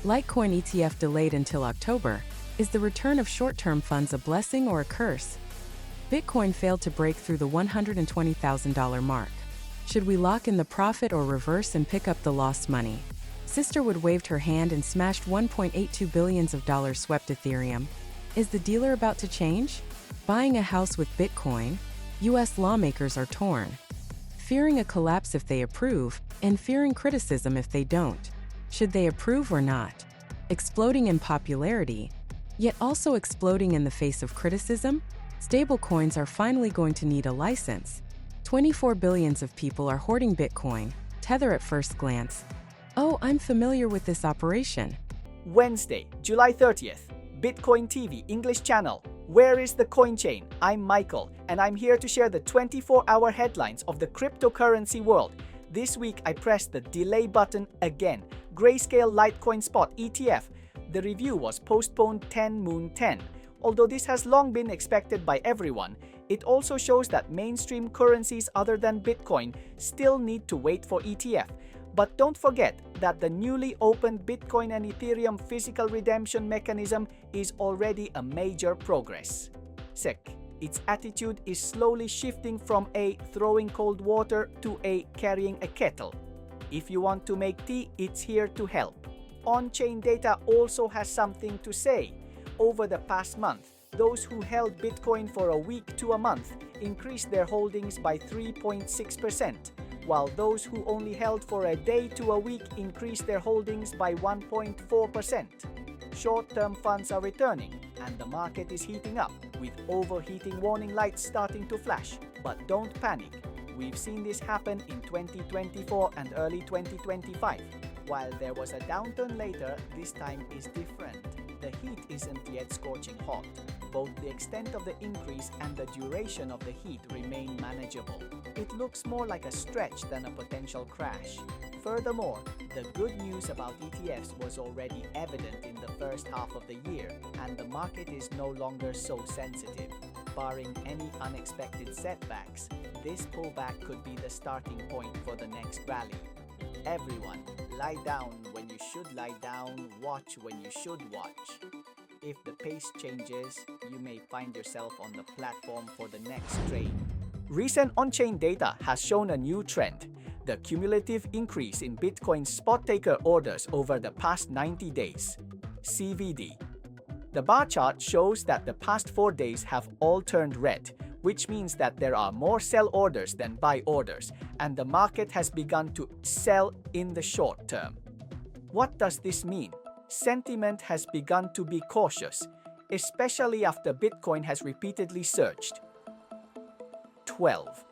Litecoin ETF delayed until October. Is the return of short-term funds a blessing or a curse? Bitcoin failed to break through the $120,000 mark. Should we lock in the profit or reverse and pick up the lost money? Sisterwood waved her hand and smashed $1.82 billion swept Ethereum. Is the dealer about to change? Buying a house with Bitcoin? US lawmakers are torn, fearing a collapse if they approve, and fearing criticism if they don't. Should they approve or not? Exploding in popularity, yet also exploding in the face of criticism? Stablecoins are finally going to need a license. 24 billion of people are hoarding Bitcoin. Tether at first glance. Oh, I'm familiar with this operation. Wednesday, July 30th, BitcoinTV English channel. Where is the coin chain? I'm Michael, and I'm here to share the 24-hour headlines of the cryptocurrency world. This week, I pressed the delay button again. Grayscale Litecoin Spot ETF. The review was postponed 10/10. Although this has long been expected by everyone, it also shows that mainstream currencies other than Bitcoin still need to wait for ETF. But don't forget that the newly opened Bitcoin and Ethereum physical redemption mechanism is already a major progress. SEC, its attitude is slowly shifting from a throwing cold water to a carrying a kettle. If you want to make tea, it's here to help. On-chain data also has something to say. Over the past month, those who held Bitcoin for a week to a month increased their holdings by 3.6%. while those who only held for a day to a week increased their holdings by 1.4%. Short-term funds are returning, and the market is heating up, with overheating warning lights starting to flash. But don't panic. We've seen this happen in 2024 and early 2025. While there was a downturn later, this time is different. The heat isn't yet scorching hot. Both the extent of the increase and the duration of the heat remain manageable. It looks more like a stretch than a potential crash. Furthermore, the good news about ETFs was already evident in the first half of the year, and the market is no longer so sensitive. Barring any unexpected setbacks, this pullback could be the starting point for the next rally. Everyone, lie down when you should lie down, watch when you should watch. If the pace changes, you may find yourself on the platform for the next trade. Recent on-chain data has shown a new trend: the cumulative increase in Bitcoin spot taker orders over the past 90 days. CVD. The bar chart shows that the past 4 days have all turned red, which means that there are more sell orders than buy orders, and the market has begun to sell in the short term. What does this mean? Sentiment has begun to be cautious, especially after Bitcoin has repeatedly surged. 12.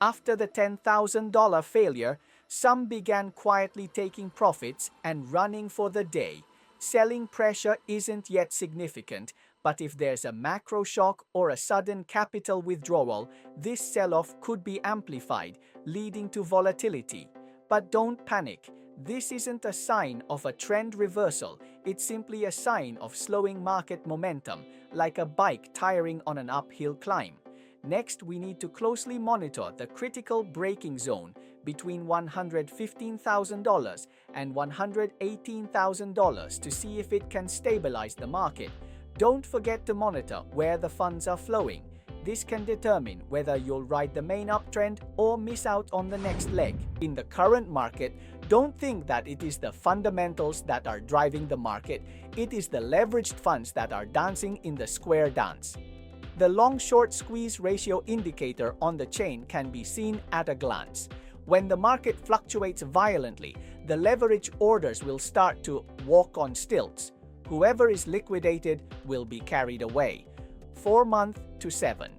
After the $10,000 failure, some began quietly taking profits and running for the day. Selling pressure isn't yet significant, but if there's a macro shock or a sudden capital withdrawal, this sell-off could be amplified, leading to volatility. But don't panic. This isn't a sign of a trend reversal, it's simply a sign of slowing market momentum, like a bike tiring on an uphill climb. Next, we need to closely monitor the critical breaking zone between $115,000 and $118,000 to see if it can stabilize the market. Don't forget to monitor where the funds are flowing. This can determine whether you'll ride the main uptrend or miss out on the next leg. In the current market, don't think that it is the fundamentals that are driving the market. It is the leveraged funds that are dancing in the square dance. The long-short squeeze ratio indicator on the chain can be seen at a glance. When the market fluctuates violently, the leverage orders will start to walk on stilts. Whoever is liquidated will be carried away. 4-month to 7.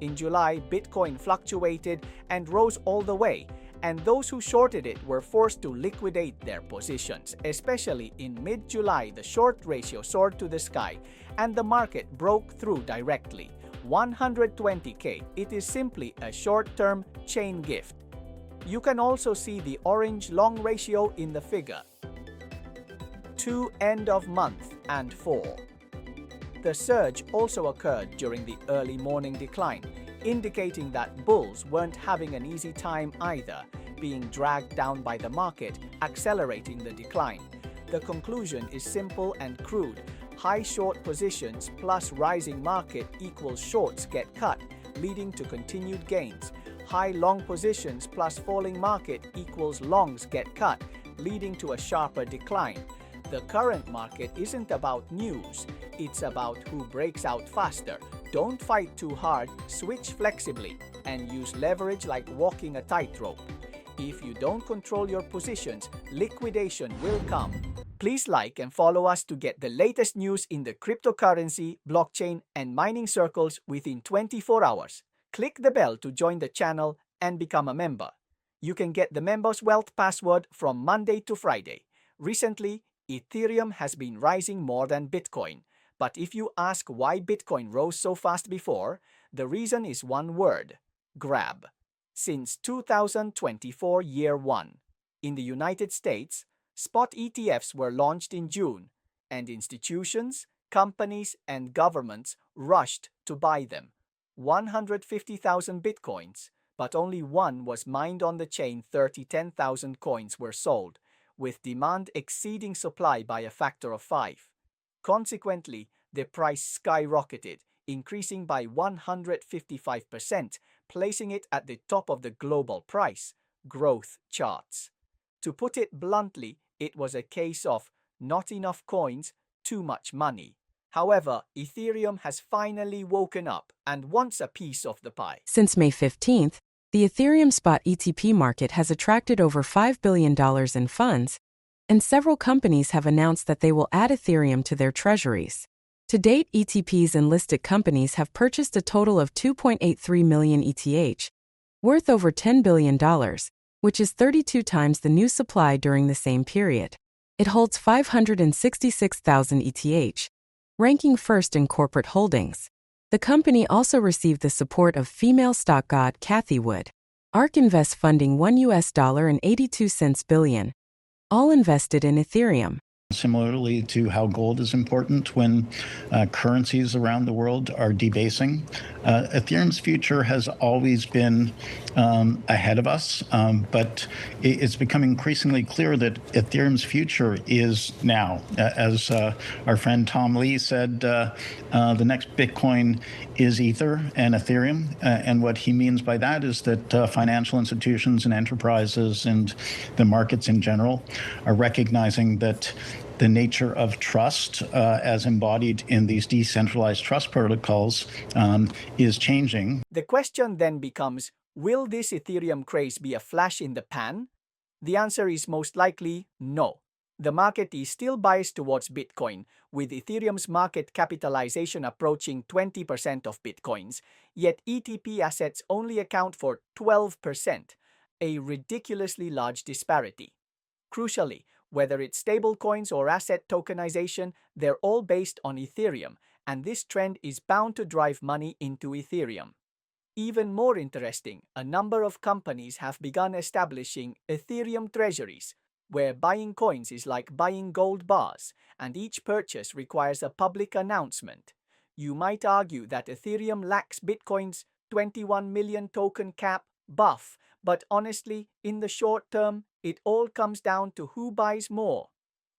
In July, Bitcoin fluctuated and rose all the way, and those who shorted it were forced to liquidate their positions. Especially in mid-July, the short ratio soared to the sky, and the market broke through directly. 120K, it is simply a short-term chain gift. You can also see the orange long ratio in the figure. 2 end of month and 4. The surge also occurred during the early morning decline, indicating that bulls weren't having an easy time either, being dragged down by the market, accelerating the decline. The conclusion is simple and crude. High short positions plus rising market equals shorts get cut, leading to continued gains. High long positions plus falling market equals longs get cut, leading to a sharper decline. The current market isn't about news, it's about who breaks out faster. Don't fight too hard, switch flexibly, and use leverage like walking a tightrope. If you don't control your positions, liquidation will come. Please like and follow us to get the latest news in the cryptocurrency, blockchain, and mining circles within 24 hours. Click the bell to join the channel and become a member. You can get the Members Wealth password from Monday to Friday. Recently, Ethereum has been rising more than Bitcoin. But if you ask why Bitcoin rose so fast before, the reason is one word: grab. Since 2024 year one, in the United States, spot ETFs were launched in June, and institutions, companies, and governments rushed to buy them. 150,000 bitcoins, but only one was mined on the chain. 10,000 coins were sold, with demand exceeding supply by a factor of 5. Consequently, the price skyrocketed, increasing by 155%, placing it at the top of the global price growth charts. To put it bluntly, it was a case of not enough coins, too much money. However, Ethereum has finally woken up and wants a piece of the pie. Since May 15th, the Ethereum spot ETP market has attracted over $5 billion in funds, and several companies have announced that they will add Ethereum to their treasuries. To date, ETPs and listed companies have purchased a total of 2.83 million ETH, worth over $10 billion, which is 32 times the new supply during the same period. It holds 566,000 ETH, ranking first in corporate holdings. The company also received the support of female stock god Cathie Wood. ARK Invest funding $1.82 billion, all invested in Ethereum. Similarly to how gold is important when currencies around the world are debasing, Ethereum's future has always been ahead of us, but it's becoming increasingly clear that Ethereum's future is now. As our friend Tom Lee said, the next Bitcoin is Ether and Ethereum, and what he means by that is that financial institutions and enterprises and the markets in general are recognizing that the nature of trust, as embodied in these decentralized trust protocols, is changing. The question then becomes, will this Ethereum craze be a flash in the pan? The answer is most likely no. The market is still biased towards Bitcoin, with Ethereum's market capitalization approaching 20% of Bitcoins, yet ETP assets only account for 12%, a ridiculously large disparity. Crucially, whether it's stablecoins or asset tokenization, they're all based on Ethereum, and this trend is bound to drive money into Ethereum. Even more interesting, a number of companies have begun establishing Ethereum treasuries, where buying coins is like buying gold bars, and each purchase requires a public announcement. You might argue that Ethereum lacks Bitcoin's 21 million token cap buff, but honestly, in the short term, it all comes down to who buys more.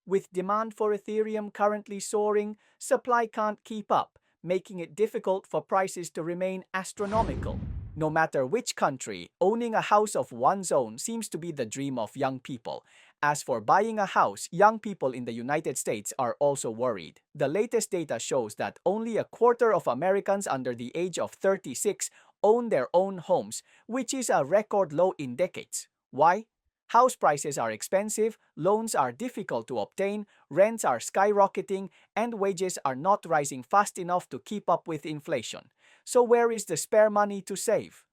With demand for Ethereum currently soaring, supply can't keep up, making it difficult for prices to remain astronomical. No matter which country, owning a house of one's own seems to be the dream of young people. As for buying a house, young people in the United States are also worried. The latest data shows that only a quarter of Americans under the age of 36 own their own homes, which is a record low in decades. Why? House prices are expensive, loans are difficult to obtain, rents are skyrocketing, and wages are not rising fast enough to keep up with inflation. So where is the spare money to save?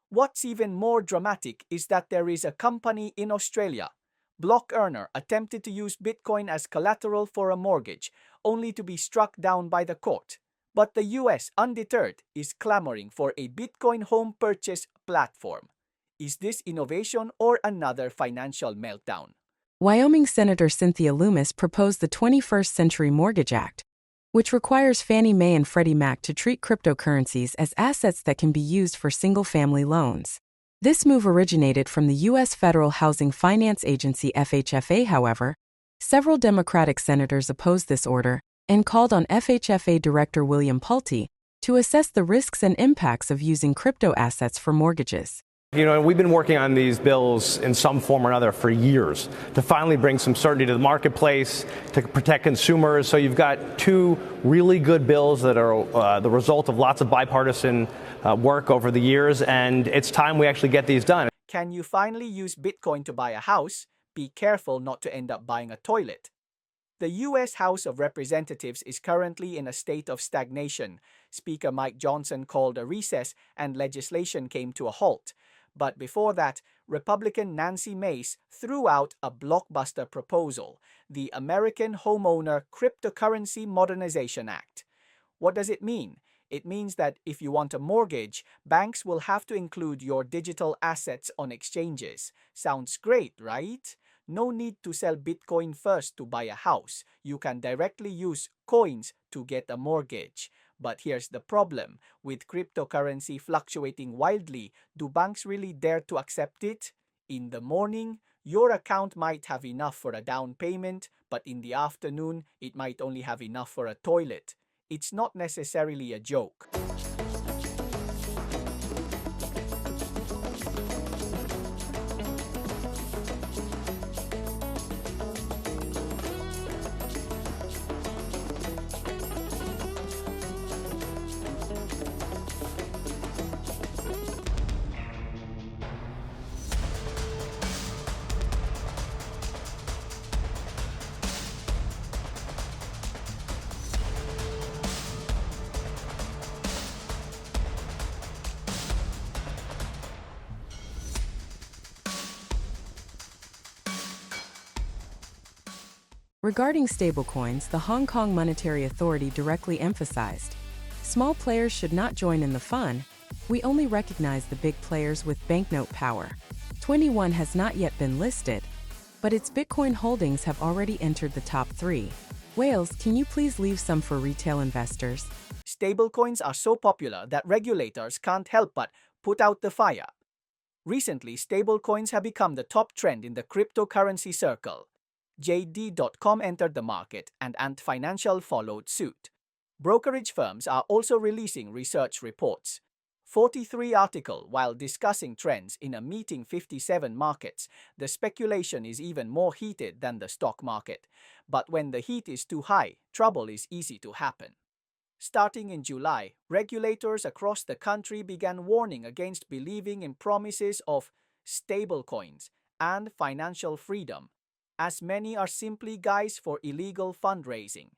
What's even more dramatic is that there is a company in Australia. Block Earner attempted to use Bitcoin as collateral for a mortgage, only to be struck down by the court. But the US, undeterred, is clamoring for a Bitcoin home purchase platform. Is this innovation or another financial meltdown? Wyoming Senator Cynthia Lummis proposed the 21st Century Mortgage Act, which requires Fannie Mae and Freddie Mac to treat cryptocurrencies as assets that can be used for single-family loans. This move originated from the U.S. Federal Housing Finance Agency (FHFA), however, Several Democratic senators opposed this order and called on FHFA Director William Pulte to assess the risks and impacts of using crypto assets for mortgages. We've been working on these bills in some form or another for years to finally bring some certainty to the marketplace, to protect consumers. So you've got two really good bills that are the result of lots of bipartisan work over the years, and it's time we actually get these done. Can you finally use Bitcoin to buy a house? Be careful not to end up buying a toilet. The U.S. House of Representatives is currently in a state of stagnation. Speaker Mike Johnson called a recess and legislation came to a halt. But before that, Republican Nancy Mace threw out a blockbuster proposal, the American Homeowner Cryptocurrency Modernization Act. What does it mean? It means that if you want a mortgage, banks will have to include your digital assets on exchanges. Sounds great, right? No need to sell Bitcoin first to buy a house. You can directly use coins to get a mortgage. But here's the problem. With cryptocurrency fluctuating wildly, do banks really dare to accept it? In the morning, your account might have enough for a down payment, but in the afternoon, it might only have enough for a toilet. It's not necessarily a joke. Regarding stablecoins, the Hong Kong Monetary Authority directly emphasized, small players should not join in the fun. We only recognize the big players with banknote power. 21 has not yet been listed, but its Bitcoin holdings have already entered the top 3. Wales, can you please leave some for retail investors? Stablecoins are so popular that regulators can't help but put out the fire. Recently, stablecoins have become the top trend in the cryptocurrency circle. JD.com entered the market and Ant Financial followed suit. Brokerage firms are also releasing research reports. 43 article while discussing trends in a meeting 57 markets. The speculation is even more heated than the stock market. But when the heat is too high, trouble is easy to happen. Starting in July, regulators across the country began warning against believing in promises of stablecoins and financial freedom, as many are simply guises for illegal fundraising.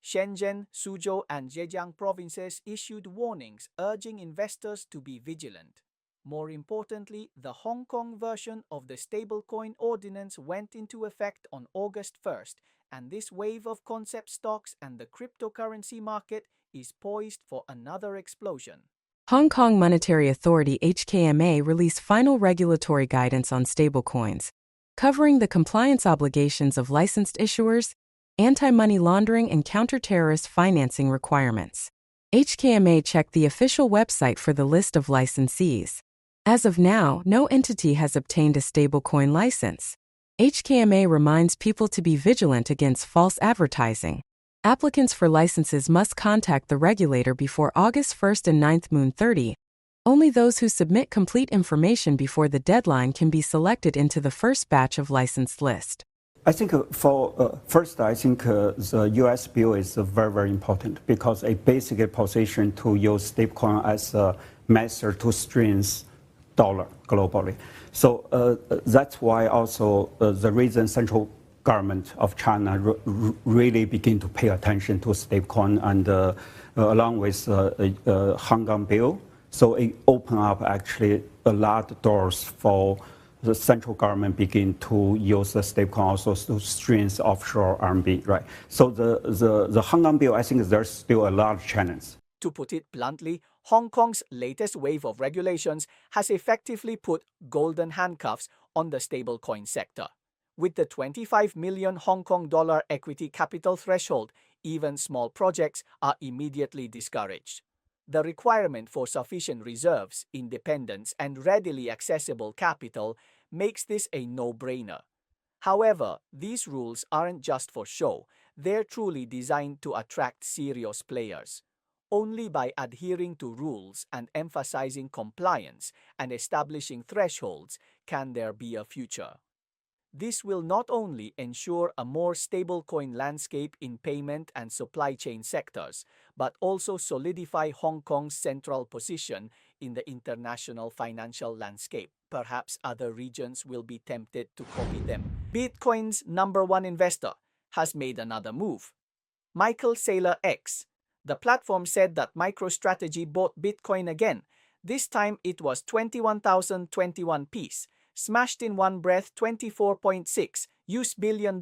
Shenzhen, Suzhou, and Zhejiang provinces issued warnings urging investors to be vigilant. More importantly, the Hong Kong version of the stablecoin ordinance went into effect on August 1st, and this wave of concept stocks and the cryptocurrency market is poised for another explosion. Hong Kong Monetary Authority (HKMA) released final regulatory guidance on stablecoins, covering the compliance obligations of licensed issuers, anti-money laundering and counter-terrorist financing requirements. HKMA checked the official website for the list of licensees. As of now, no entity has obtained a stablecoin license. HKMA reminds people to be vigilant against false advertising. Applicants for licenses must contact the regulator before August 1st and 9th Moon 30. Only those who submit complete information before the deadline can be selected into the first batch of licensed list. I think the U.S. bill is very, very important because it basically position to use stablecoin as a method to strengthen dollar globally. So that's why also the reason central government of China really begin to pay attention to stablecoin and along with Hong Kong bill. So it opened up actually a lot of doors for the central government begin to use the stablecoin also to strengthen offshore RMB, right? So the Hong Kong bill, I think there's still a lot of challenge. To put it bluntly, Hong Kong's latest wave of regulations has effectively put golden handcuffs on the stablecoin sector. With the 25 million Hong Kong dollar equity capital threshold, even small projects are immediately discouraged. The requirement for sufficient reserves, independence, and readily accessible capital makes this a no-brainer. However, these rules aren't just for show, they're truly designed to attract serious players. Only by adhering to rules and emphasizing compliance and establishing thresholds can there be a future. This will not only ensure a more stablecoin landscape in payment and supply chain sectors, but also solidify Hong Kong's central position in the international financial landscape. Perhaps other regions will be tempted to copy them. Bitcoin's #1 investor has made another move. Michael Saylor X. The platform said that MicroStrategy bought Bitcoin again. This time it was 21,021 piece. Smashed in one breath $24.6 billion.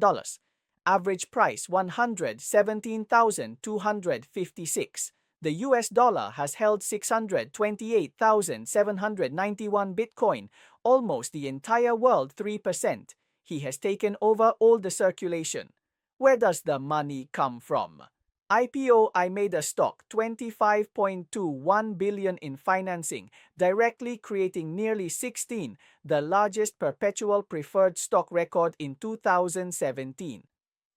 Average price $117,256. The US dollar has held 628,791 Bitcoin, almost the entire world 3%. He has taken over all the circulation. Where does the money come from? IPO, I made a stock 25.21 billion in financing, directly creating nearly 16, the largest perpetual preferred stock record in 2017.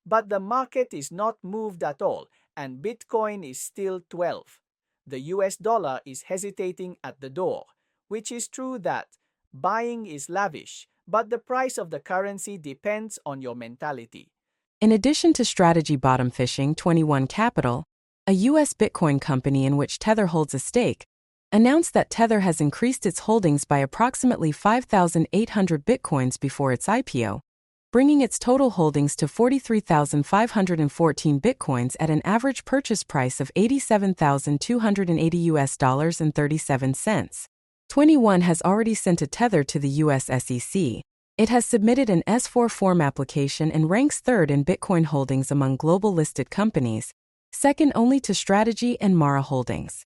But the market is not moved at all, and Bitcoin is still 12. The US dollar is hesitating at the door, which is true that buying is lavish, but the price of the currency depends on your mentality. In addition to strategy bottom fishing, 21 Capital, a U.S. Bitcoin company in which Tether holds a stake, announced that Tether has increased its holdings by approximately 5,800 Bitcoins before its IPO, bringing its total holdings to 43,514 Bitcoins at an average purchase price of $87,280.37. 21 has already sent a Tether to the U.S. SEC. It has submitted an S-4 form application and ranks third in Bitcoin holdings among global listed companies, second only to Strategy and Mara Holdings.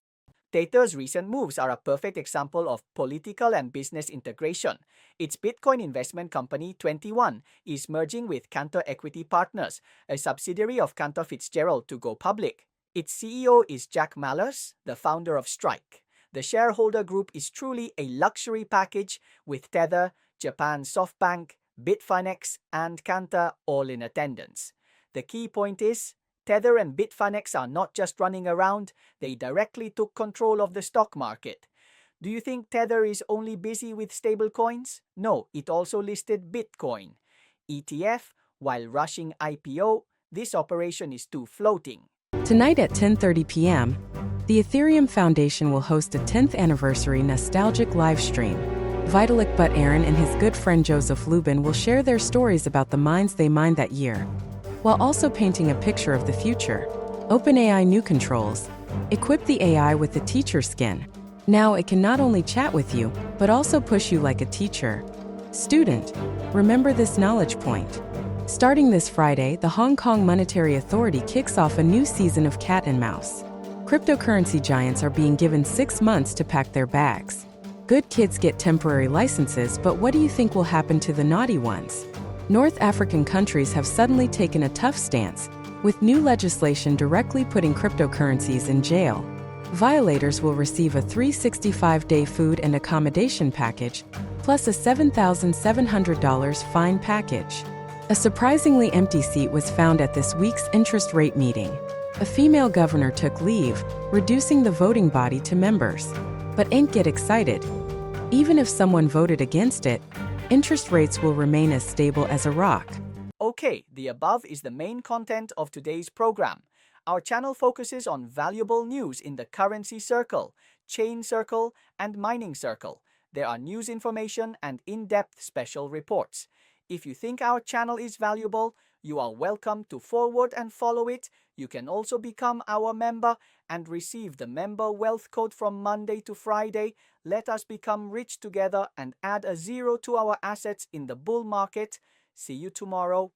Tether's recent moves are a perfect example of political and business integration. Its Bitcoin investment company, 21, is merging with Cantor Equity Partners, a subsidiary of Cantor Fitzgerald, to go public. Its CEO is Jack Mallers, the founder of Strike. The shareholder group is truly a luxury package with Tether, Japan SoftBank, Bitfinex, and Cantor all in attendance. The key point is, Tether and Bitfinex are not just running around, they directly took control of the stock market. Do you think Tether is only busy with stablecoins? No, it also listed Bitcoin. ETF, while rushing IPO, this operation is too floating. Tonight at 10:30 p.m., the Ethereum Foundation will host a 10th anniversary nostalgic live stream. Vitalik Buterin and his good friend Joseph Lubin will share their stories about the mines they mined that year, while also painting a picture of the future. OpenAI new controls. Equip the AI with the teacher skin. Now it can not only chat with you, but also push you like a teacher. Student, remember this knowledge point. Starting this Friday, the Hong Kong Monetary Authority kicks off a new season of cat and mouse. Cryptocurrency giants are being given 6 months to pack their bags. Good kids get temporary licenses, but what do you think will happen to the naughty ones? North African countries have suddenly taken a tough stance, with new legislation directly putting cryptocurrencies in jail. Violators will receive a 365-day food and accommodation package, plus a $7,700 fine package. A surprisingly empty seat was found at this week's interest rate meeting. A female governor took leave, reducing the voting body to members. But ain't get excited. Even if someone voted against it, interest rates will remain as stable as a rock. Okay, the above is the main content of today's program. Our channel focuses on valuable news in the currency circle, chain circle, and mining circle. There are news information and in-depth special reports. If you think our channel is valuable, you are welcome to forward and follow it. You can also become our member and receive the member wealth code from Monday to Friday. Let us become rich together and add a zero to our assets in the bull market. See you tomorrow.